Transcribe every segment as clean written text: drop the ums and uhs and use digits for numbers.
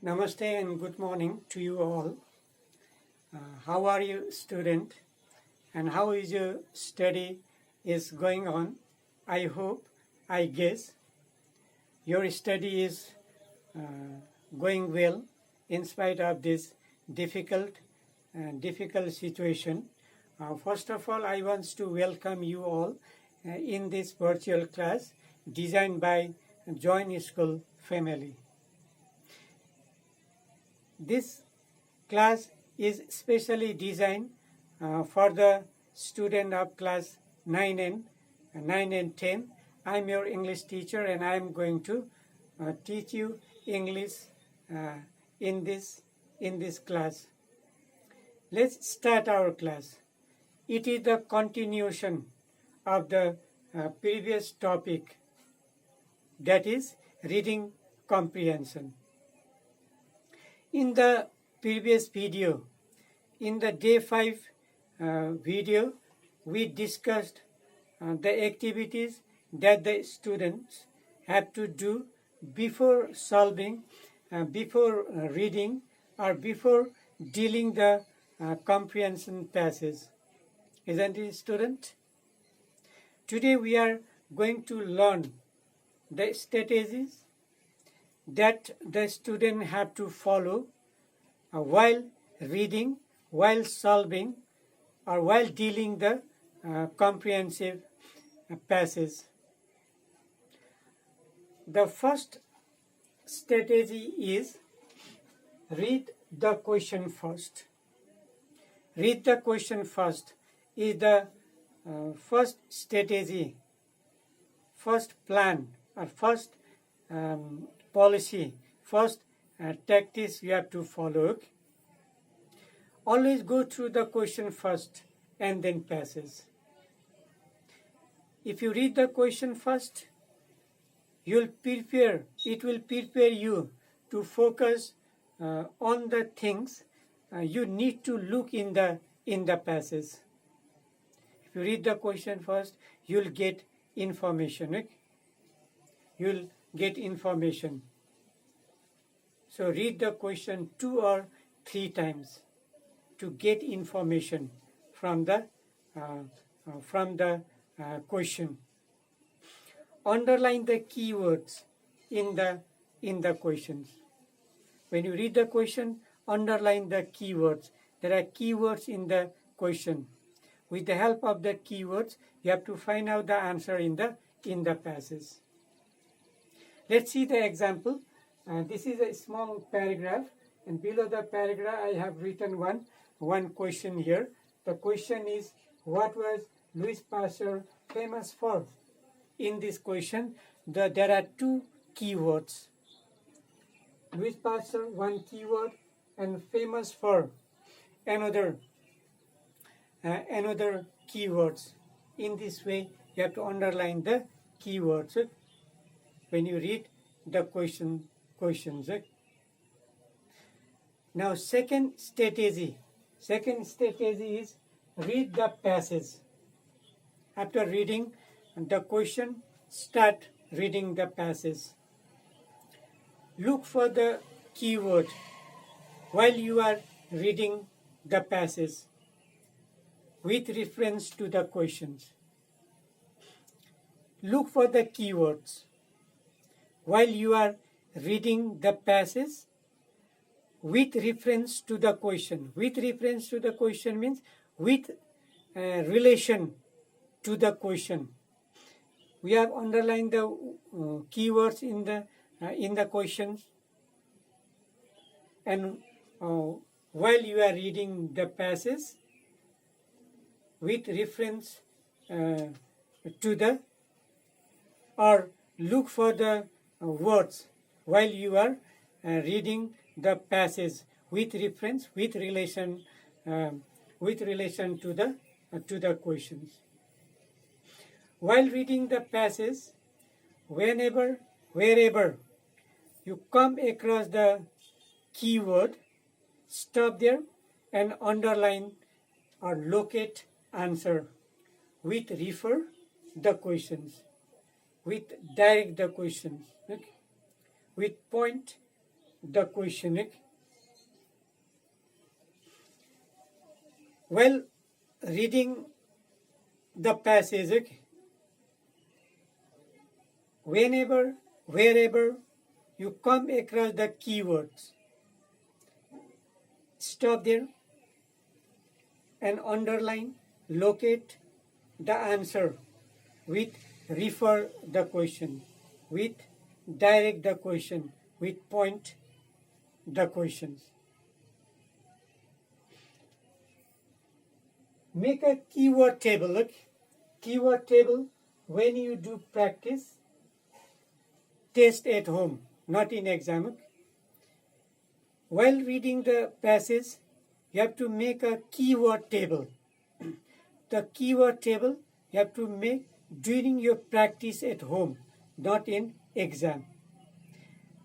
Namaste and good morning to you all. How are you, student? And how is your study is going on? I hope, I guess, your study is going well in spite of this difficult situation. First of all, I want to welcome you all in this virtual class designed by Join School Family. This class is specially designed for the student of class 9 and 10. I'm your English teacher and I'm going to teach you English in this class. Let's start our class. It is the continuation of the previous topic, that is reading comprehension. In the previous video, in the day 5 video, we discussed the activities that the students have to do before solving, before reading, or before dealing the comprehension passage. Isn't it, student? Today we are going to learn the strategies that the student have to follow while reading, while solving, or while dealing the comprehensive passage. The first strategy is read the question first. Read the question first is the first strategy, first plan, or first policy, first tactics you have to follow. Always go through the question first and then passage. If you read the question first, it will prepare you to focus on the things you need to look in the passage. If you read the question first, you'll get information. You'll get information. So read the question 2 or 3 times to get information from the question. Underline the keywords in the questions. When you read the question, underline the keywords. There are keywords in the question. With the help of the keywords, you have to find out the answer in the passage. Let's see the example. This is a small paragraph, and below the paragraph I have written one question here. The question is, what was Louis Pasteur famous for? In this question, there are 2 keywords. Louis Pasteur, one keyword, and famous for another keywords. In this way, you have to underline the keywords when you read the questions. Now, second strategy is read the passage. After reading the question, start reading the passage. Look for the keyword while you are reading the passage with reference to the questions. Look for the keywords while you are reading the passage with reference to the question. With reference to the question means with relation to the question. We have underlined the keywords in the questions, and while you are reading the passage with reference to the, or look for the words while you are reading the passage with reference, with relation to the questions. While reading the passage, wherever you come across the keyword, stop there and underline or locate answer with refer the questions, with direct the questions, with point the question. While reading the passage, whenever, wherever you come across the keywords, stop there and underline, locate the answer with refer the question, with direct the question, with point the questions. Make a keyword table. Look, keyword table when you do practice, test at home, not in exam. While reading the passage, you have to make a keyword table. The keyword table you have to make during your practice at home, not in exam.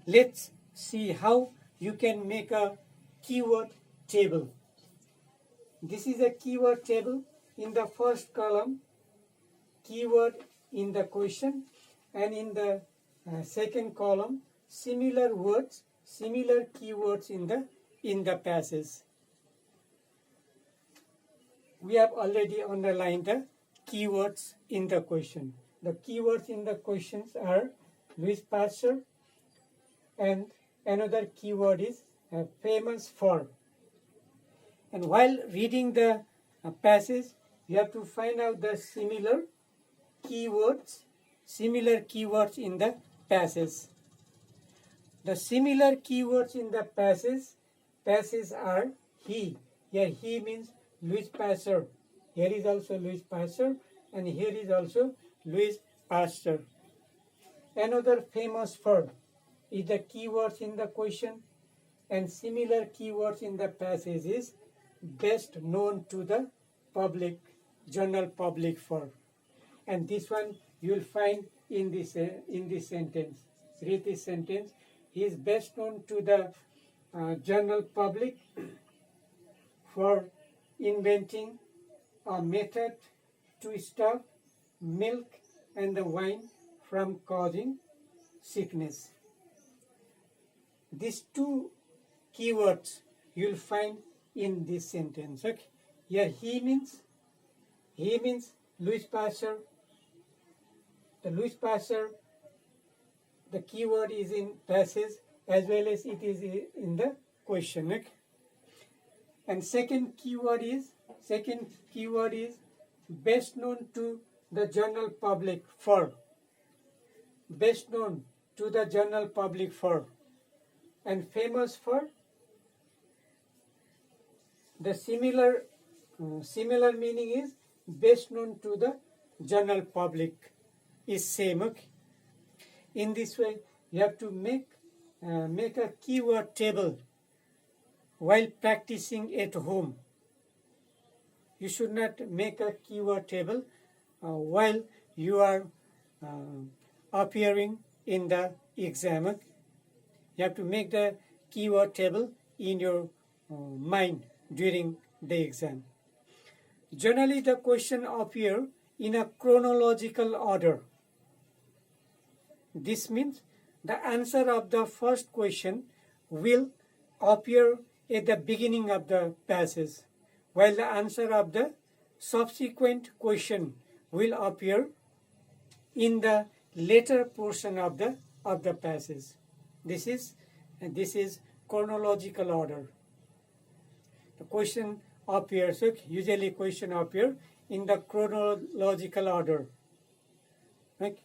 Let's see how you can make a keyword table. This is a keyword table. In the first column, keyword in the question, and in the second column, similar words, similar keywords in the passage. We have already underlined the keywords in the question. The keywords in the questions are Louis Pasteur, and another keyword is famous for. And while reading the passage, you have to find out the similar keywords in the passage. The similar keywords in the passage are he. Here he means Louis Pasteur. Here is also Louis Pasteur, and here is also Louis Pasteur. Another famous for is the keywords in the question, and similar keywords in the passage is best known to the public, general public for. And this one you will find in this sentence. Read this sentence. He is best known to the general public for inventing a method to stop milk and the wine from causing sickness. These two keywords you will find in this sentence. Okay? Here he means Louis Pasteur. The Louis Pasteur, the keyword is in passage as well as it is in the question. Okay? And second keyword is best known to the general public for. Best known to the general public for. And famous for. The similar meaning is best known to the general public is same. Okay? In this way, you have to make a keyword table while practicing at home. You should not make a keyword table while you are appearing in the exam. Okay? You have to make the keyword table in your mind during the exam. Generally, the question appear in a chronological order. This means the answer of the first question will appear at the beginning of the passage, while the answer of the subsequent question will appear in the later portion of the passage. This is chronological order. The question appears, usually question appear in the chronological order. Okay?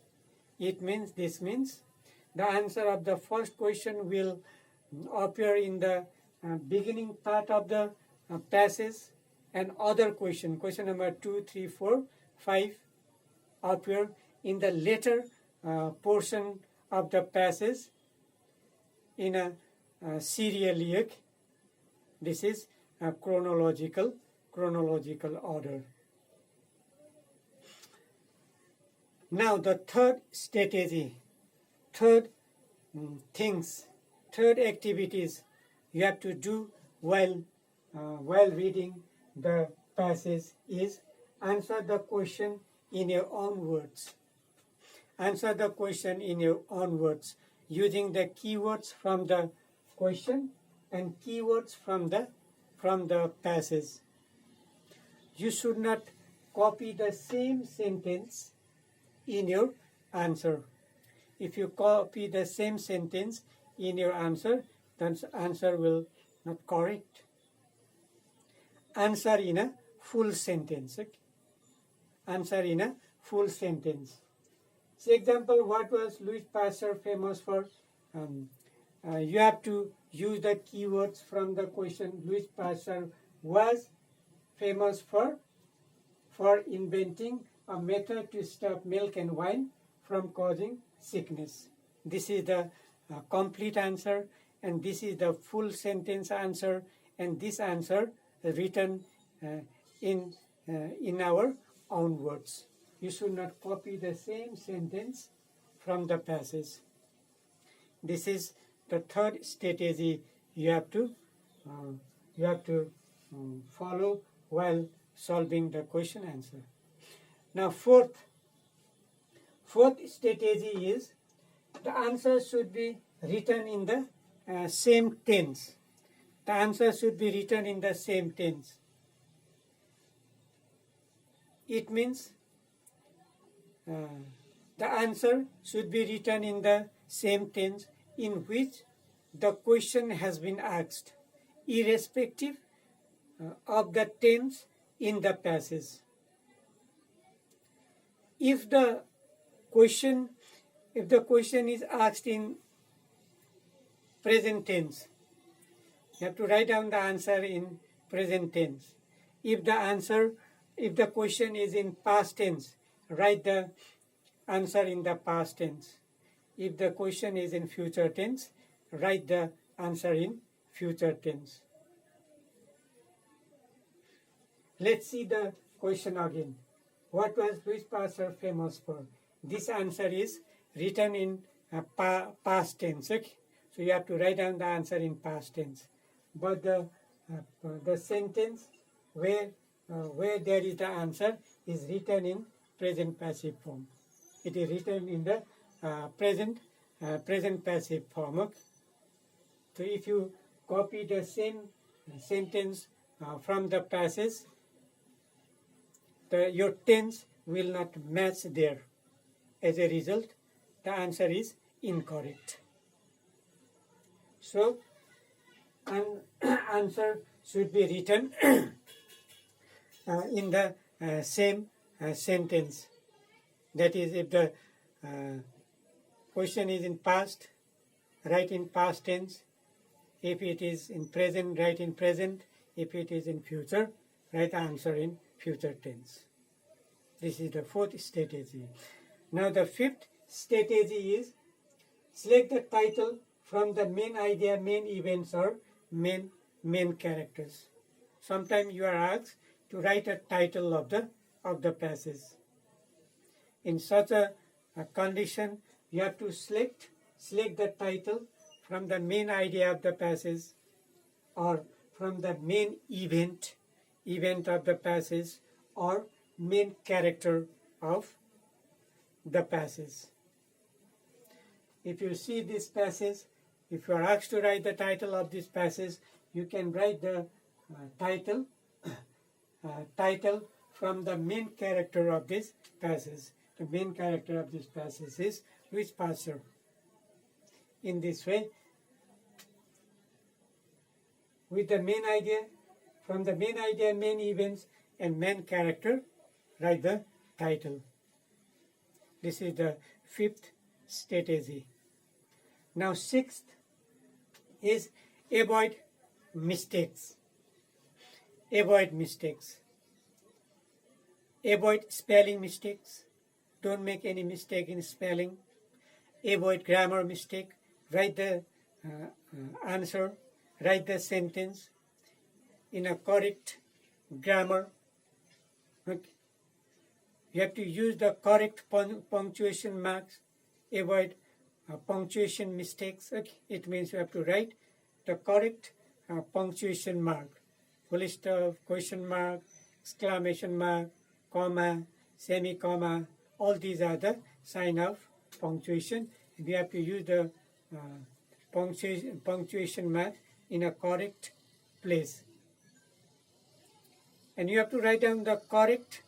This means the answer of the first question will appear in the beginning part of the passage, and other question number 2, 3, 4, 5 appear in the later portion of the passage in a serially. This is a chronological order. Now the third strategy, third activities you have to do while reading the passage is answer the question in your own words. Answer the question in your own words using the keywords from the question and keywords from the passage. You should not copy the same sentence in your answer. If you copy the same sentence in your answer, then answer will not correct. Answer in a full sentence. Okay? Answer in a full sentence. So example, what was Louis Pasteur famous for? You have to use the keywords from the question. Louis Pasteur was famous for inventing a method to stop milk and wine from causing sickness. This is the complete answer, and this is the full sentence answer, and this answer written in our own words. You should not copy the same sentence from the passage. This is the third strategy you have to follow while solving the question answer. Now fourth strategy is the answer should be written in the same tense. The answer should be written in the same tense. It means the answer should be written in the same tense in which the question has been asked, irrespective of the tense in the passage. If the question is asked in present tense, you have to write down the answer in present tense. If the question is in past tense, write the answer in the past tense. If the question is in future tense, write the answer in future tense. Let's see the question again. What was Louis Pasteur famous for? This answer is written in past tense. Okay? So you have to write down the answer in past tense. But the sentence where there is the answer is written in present passive form. It is written in the present passive form. Okay? So if you copy the same sentence from the passage, your tense will not match there. As a result, the answer is incorrect. So, an answer should be written in the same sentence. That is, if the question is in past, write in past tense. If it is in present, write in present. If it is in future, write the answer in future tense. This is the fourth strategy. Now the fifth strategy is select the title from the main idea, main events, or main characters. Sometimes you are asked to write a title of the passage. In such a condition, you have to select the title from the main idea of the passage, or from the main event of the passage, or main character of the passage. If you see this passage, if you are asked to write the title of this passage, you can write the title from the main character of this passage. The main character of this passage is Louis Pasteur. In this way, with the main idea, from the main idea, main events, and main character, write the title. This is the fifth strategy. Now sixth is avoid mistakes. Avoid mistakes. Avoid spelling mistakes. Don't make any mistake in spelling. Avoid grammar mistake. Write the answer. Write the sentence in a correct grammar. Okay. You have to use the correct punctuation marks. Avoid punctuation mistakes. Okay. It means you have to write the correct punctuation mark. Full stop, question mark, exclamation mark, comma, semi-comma. All these are the sign of punctuation. We have to use the punctuation mark in a correct place. And you have to write down the correct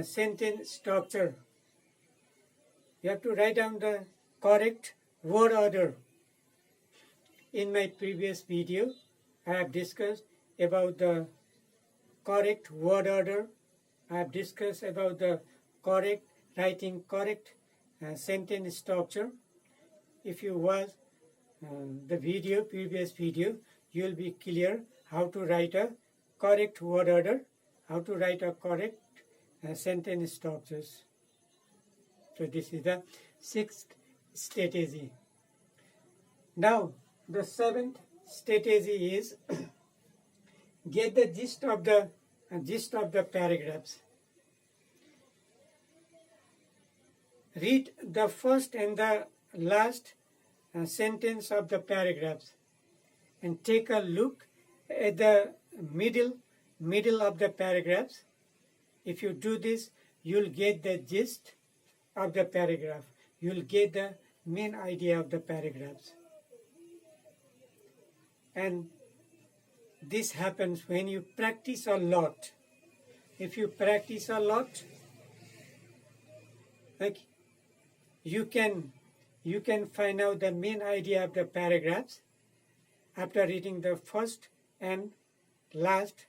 sentence structure. You have to write down the correct word order. In my previous video, I have discussed about the correct word order. I have discussed about the correct writing correct sentence structure. If you watch the previous video, you will be clear how to write a correct word order, how to write a correct sentence structures. So this is the 6th strategy. Now the 7th strategy is get the gist of the paragraphs. Read the first and the last sentence of the paragraphs and take a look at the middle of the paragraphs. If you do this, you'll get the gist of the paragraph. You'll get the main idea of the paragraphs. And this happens when you practice a lot. If you practice a lot, like you can find out the main idea of the paragraphs after reading the first and last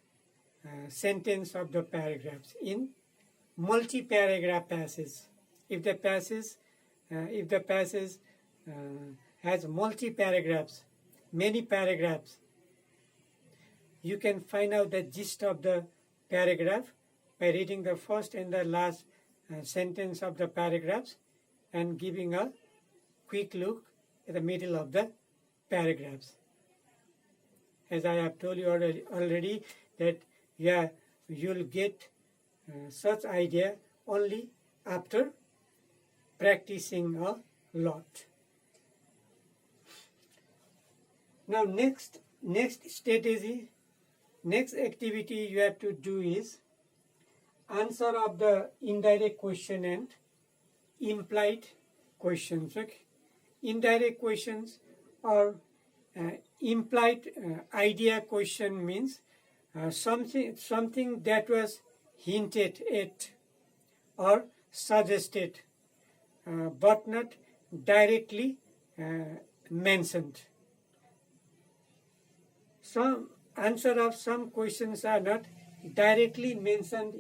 sentence of the paragraphs in multi-paragraph passage. If the passage has multi-paragraphs, many paragraphs, you can find out the gist of the paragraph by reading the first and the last sentence of the paragraphs and giving a quick look at the middle of the paragraphs. As I have told you already that you'll get such idea only after practicing a lot. Now next strategy, next activity you have to do is answer of the indirect question and implied questions. Okay? Indirect questions or implied idea question means something that was hinted at or suggested but not directly mentioned. Some answer of some questions are not directly mentioned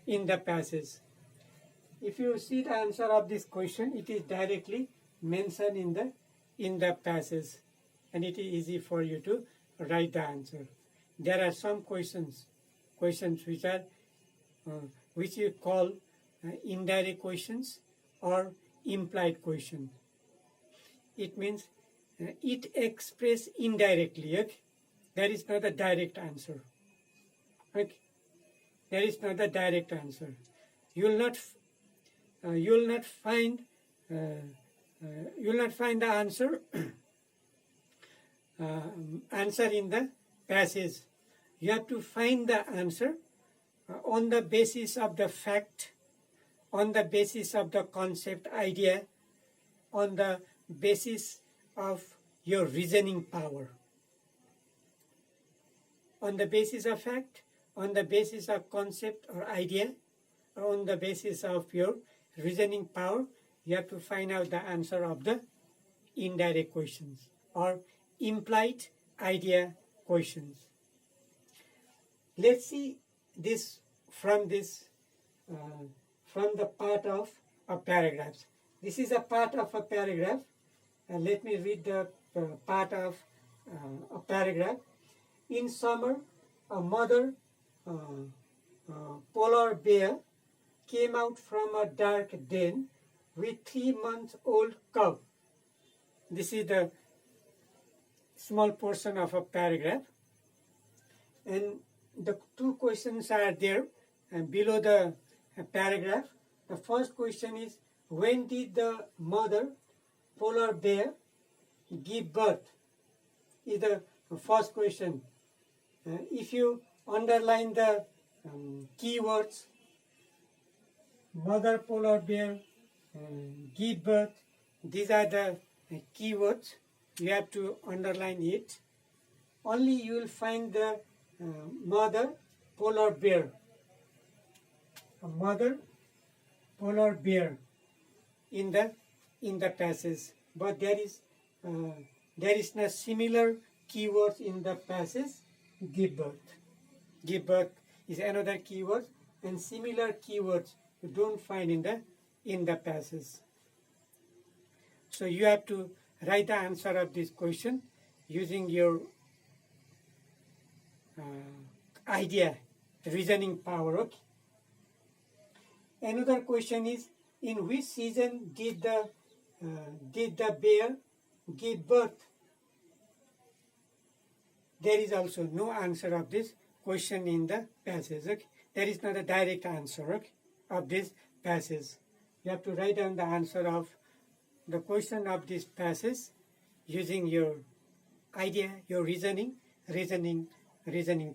in the passage. If you see the answer of this question, it is directly mentioned in the passage, and it is easy for you to write the answer. There are some questions which are which you call indirect questions or implied questions. It means it expressed indirectly. Okay? There is not a direct answer. Okay? There is not a direct answer. You will not find the answer answer in the passage. You have to find the answer on the basis of the fact, on the basis of the concept idea, on the basis of your reasoning power. On the basis of fact, on the basis of concept or idea, or on the basis of your reasoning power, you have to find out the answer of the indirect questions or implied idea questions. Let's see this from the part of a paragraph. This is a part of a paragraph. Let me read the part of a paragraph. In summer, a mother polar bear came out from a dark den with 3-month-old cub. This is the small portion of a paragraph. And the two questions are there below the paragraph. The first question is, when did the mother polar bear give birth? Is the first question. If you underline the keywords, mother polar bear, give birth, these are the keywords. you have to underline it. Only you will find the mother polar bear. A mother polar bear in the passage, but there is no similar keywords in the passage. Give birth. Give birth is another keyword, and similar keywords you don't find in the passage. So you have to write the answer of this question using your idea, reasoning power. Okay. Another question is, in which season did the bear give birth? There is also no answer of this question in the passage. Okay? There is not a direct answer, okay, of this passage. You have to write down the answer of the question of this passage using your idea, your reasoning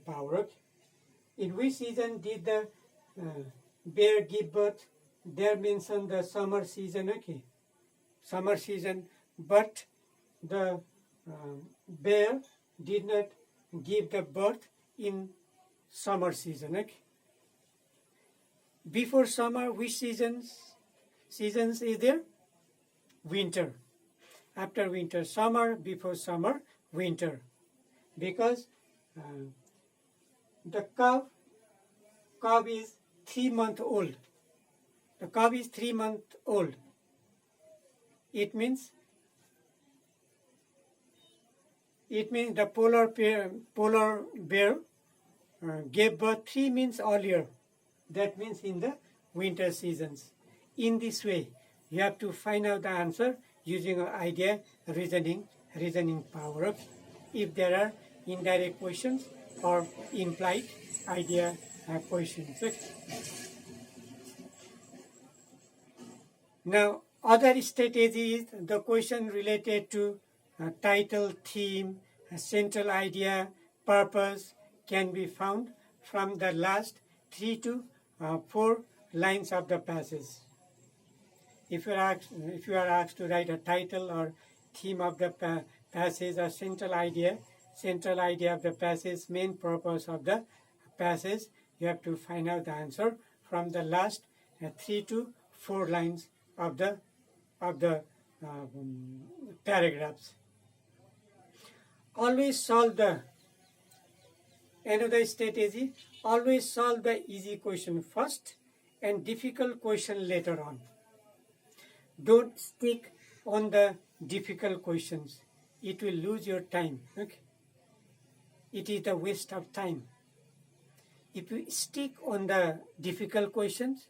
power. Okay? In which season did the bear give birth? There mentioned the summer season, okay, summer season, but the bear did not give the birth in summer season. Okay? Before summer, which seasons is there? Winter. After winter, summer. Before summer, winter. Because the calf is 3 months old. The calf is 3 months old. It means the polar bear gave birth 3 months earlier. That means in the winter seasons. In this way, you have to find out the answer using your idea, reasoning power. If there are indirect questions or implied idea questions. Now, other strategy is the question related to title, theme, central idea, purpose can be found from the last 3 to 4 lines of the passage. If you are asked to write a title or theme of the passage or central idea of the passage, main purpose of the passage, you have to find out the answer from the last 3 to 4 lines of the paragraphs. Always solve another strategy, always solve the easy question first and difficult question later on. Don't stick on the difficult questions. It will lose your time. Okay? It is a waste of time. If you stick on the difficult questions,